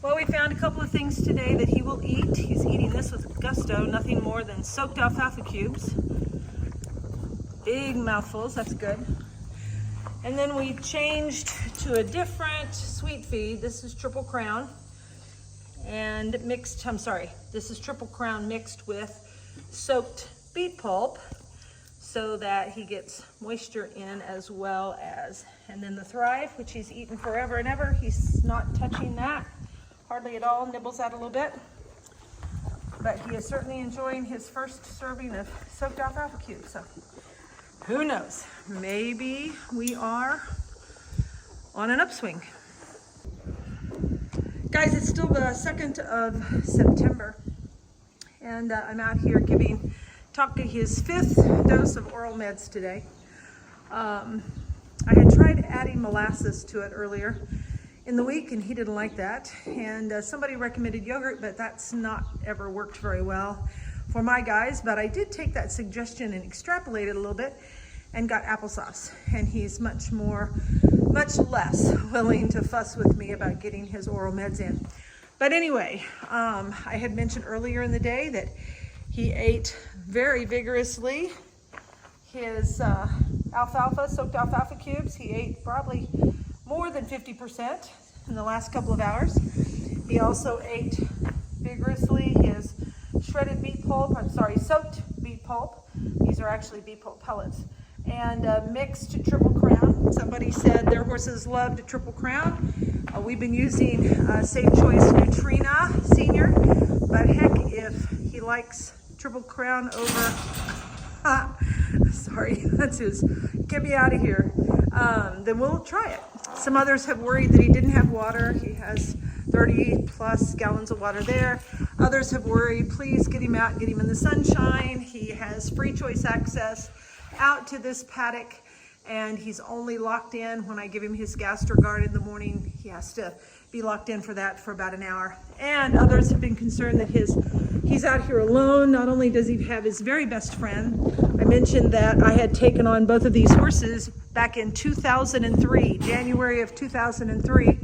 Well, we found a couple of things today that he will eat. He's eating this with gusto, nothing more than soaked alfalfa cubes. Big mouthfuls, that's good. And then we changed to a different sweet feed. This is Triple Crown and mixed, this is Triple Crown mixed with soaked beet pulp so that he gets moisture in as well as, and then the Thrive, which he's eaten forever and ever. He's not touching that. Hardly at all, nibbles out a little bit. But he is certainly enjoying his first serving of soaked alfalfa cubes. So who knows? Maybe we are on an upswing. Guys, it's still the 2nd of September. And I'm out here giving Tokka his 5th dose of oral meds today. I had tried adding molasses to it earlier in the week and he didn't like that, and somebody recommended yogurt, but that's not ever worked very well for my guys. But I did take that suggestion and extrapolate it a little bit and got applesauce, and he's much less willing to fuss with me about getting his oral meds in. But anyway, I had mentioned earlier in the day that he ate very vigorously his soaked alfalfa cubes. He ate probably more than 50% in the last couple of hours. He also ate vigorously his shredded beet pulp, soaked beet pulp. These are actually beet pulp pellets. And mixed Triple Crown. Somebody said their horses loved Triple Crown. We've been using Safe Choice Nutrina Senior, but heck, if he likes Triple Crown over, sorry, that's his, get me out of here, then we'll try it. Some others have worried that he didn't have water. He has 30 plus gallons of water there. Others have worried, please get him out, get him in the sunshine. He has free choice access out to this paddock, and he's only locked in when I give him his GastroGuard in the morning. He has to be locked in for that for about an hour. And others have been concerned that he's out here alone. Not only does he have his very best friend, I mentioned that I had taken on both of these horses back in 2003, January of 2003.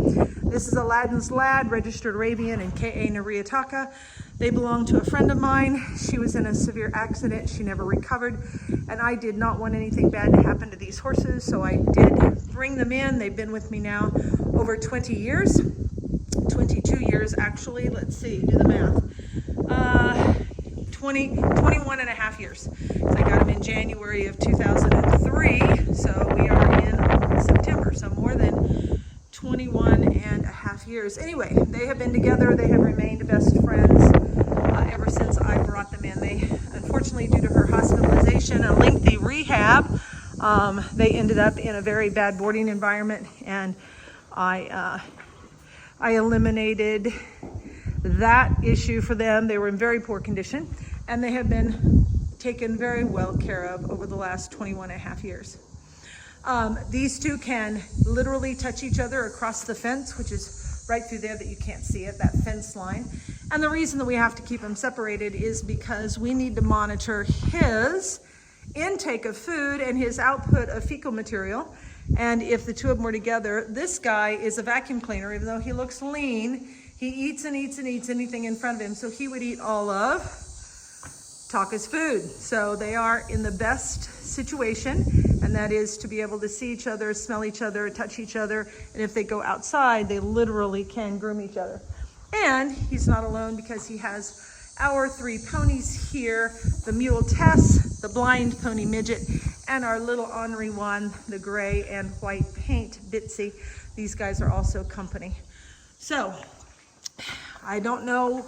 This is Aladdin's Lad, registered Arabian, and K.A. Nariataka. They belong to a friend of mine. She was in a severe accident. She never recovered, and I did not want anything bad to happen to these horses, so I did bring them in. They've been with me now over 20 years, 22 years actually. Let's see, do the math. 21 and a half years. I got them in January of 2003, so we are in September, so more than 21 and a half years. Anyway, they have been together. They have remained best friends ever since I brought them in. They, unfortunately, due to her hospitalization and lengthy rehab, they ended up in a very bad boarding environment, and I eliminated that issue for them. They were in very poor condition, and they have been taken very well care of over the last 21 and a half years. These two can literally touch each other across the fence, which is right through there that you can't see it, that fence line. And the reason that we have to keep them separated is because we need to monitor his intake of food and his output of fecal material. And if the two of them were together, this guy is a vacuum cleaner. Even though he looks lean, he eats and eats and eats anything in front of him. So he would eat all of Tokka's food. So they are in the best situation, and that is to be able to see each other, smell each other, touch each other. And if they go outside, they literally can groom each other. And he's not alone because he has our 3 ponies here, the mule Tess, the blind pony Midget, and our little ornery one, the gray and white paint Bitsy. These guys are also company. So I don't know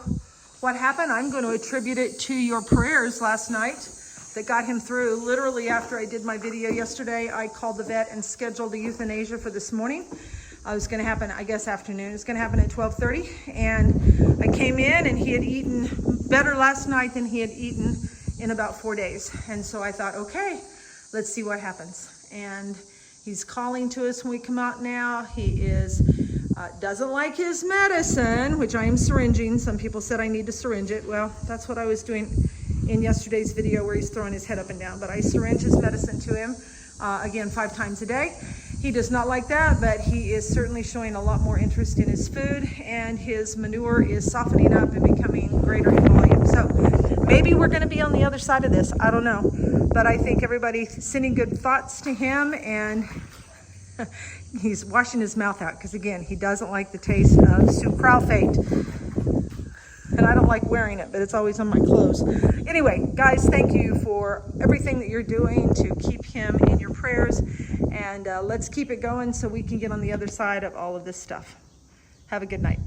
what happened. I'm going to attribute it to your prayers last night that got him through. Literally after I did my video yesterday, I called the vet and scheduled a euthanasia for this morning. It was going to happen, I guess, afternoon. It's going to happen at 12:30. And I came in and he had eaten better last night than he had eaten in about 4 days. And so I thought, okay, let's see what happens. And he's calling to us when we come out now. He doesn't like his medicine, which I am syringing. Some people said I need to syringe it. Well, that's what I was doing in yesterday's video where he's throwing his head up and down. But I syringe his medicine to him, again, 5 times a day. He does not like that, but he is certainly showing a lot more interest in his food, and his manure is softening up and becoming greater in volume. So maybe we're going to be on the other side of this. I don't know. But I think everybody's sending good thoughts to him, and he's washing his mouth out because, again, he doesn't like the taste of sucralfate. And I don't like wearing it, but it's always on my clothes. Anyway, guys, thank you for everything that you're doing to keep him in your prayers. And let's keep it going so we can get on the other side of all of this stuff. Have a good night.